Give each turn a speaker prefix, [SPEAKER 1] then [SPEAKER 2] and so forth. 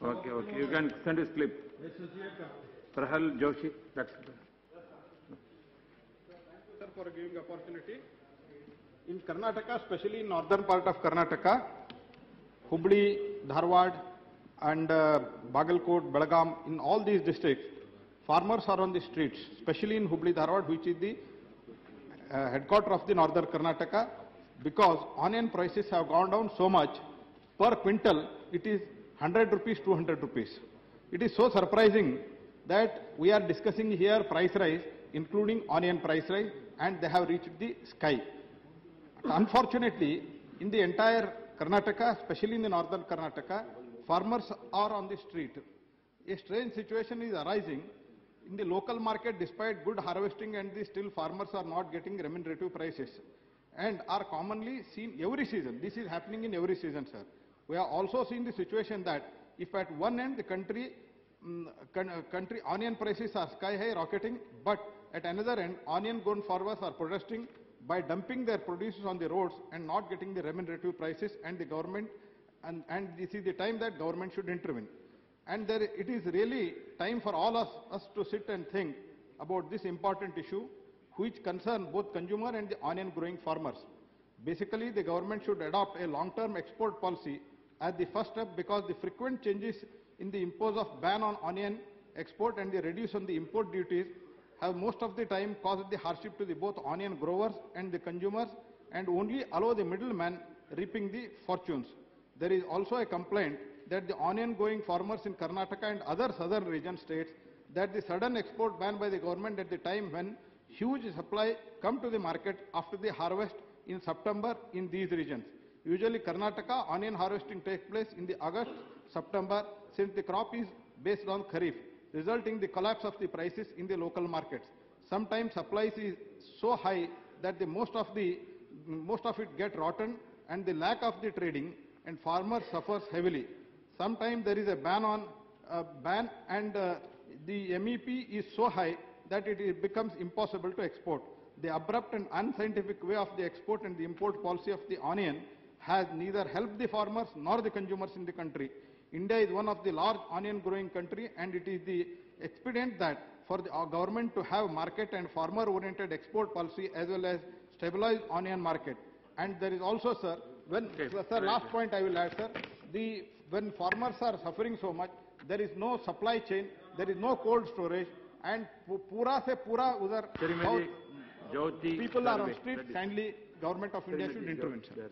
[SPEAKER 1] Okay, okay. You can send a slip. Prahal Joshi. That's it.
[SPEAKER 2] Sir, for giving opportunity. In Karnataka, especially in northern part of Karnataka, Hubli, Dharwad, and Bagalkot, Belgaum, in all these districts, farmers are on the streets, especially in Hubli, Dharwad, which is the headquarter of the northern Karnataka, because onion prices have gone down so much. Per quintal, it is 100 rupees, 200 rupees. It is so surprising that we are discussing here price rise, including onion price rise, and they have reached the sky. Unfortunately, in the entire Karnataka, especially in the northern Karnataka, farmers are on the street. A strange situation is arising. In the local market, despite good harvesting, and still farmers are not getting remunerative prices, and are commonly seen every season. This is happening in every season, sir. We have also seen the situation that if at one end the country onion prices are sky high, rocketing, but at another end, onion grown farmers are protesting by dumping their produce on the roads and not getting the remunerative prices, and the government, and this is the time that government should intervene. And it is really time for all us to sit and think about this important issue, which concern both consumer and the onion growing farmers. Basically, the government should adopt a long-term export policy as the first step, because the frequent changes in the impose of ban on onion export and the reduce on the import duties have most of the time caused the hardship to the both onion growers and the consumers, and only allow the middleman reaping the fortunes. There is also a complaint that the onion growing farmers in Karnataka and other southern region states, that the sudden export ban by the government at the time when huge supply come to the market after the harvest in September in these regions. Usually Karnataka onion harvesting takes place in the August, September, since the crop is based on Kharif, resulting in the collapse of the prices in the local markets. Sometimes supplies is so high that the most of it get rotten, and the lack of the trading, and farmer suffers heavily. Sometimes there is a ban and the MEP is so high that it becomes impossible to export. The abrupt and unscientific way of the export and the import policy of the onion has neither helped the farmers nor the consumers in the country. India is one of the large onion growing country, and it is the expedient that for the government to have market and farmer oriented export policy as well as stabilized onion market. And there is also, sir, last point I will add, sir, when farmers are suffering so much, there is no supply chain, there is no cold storage, and pura se pura udhar people are on street. Kindly, Government of India should intervene, sir.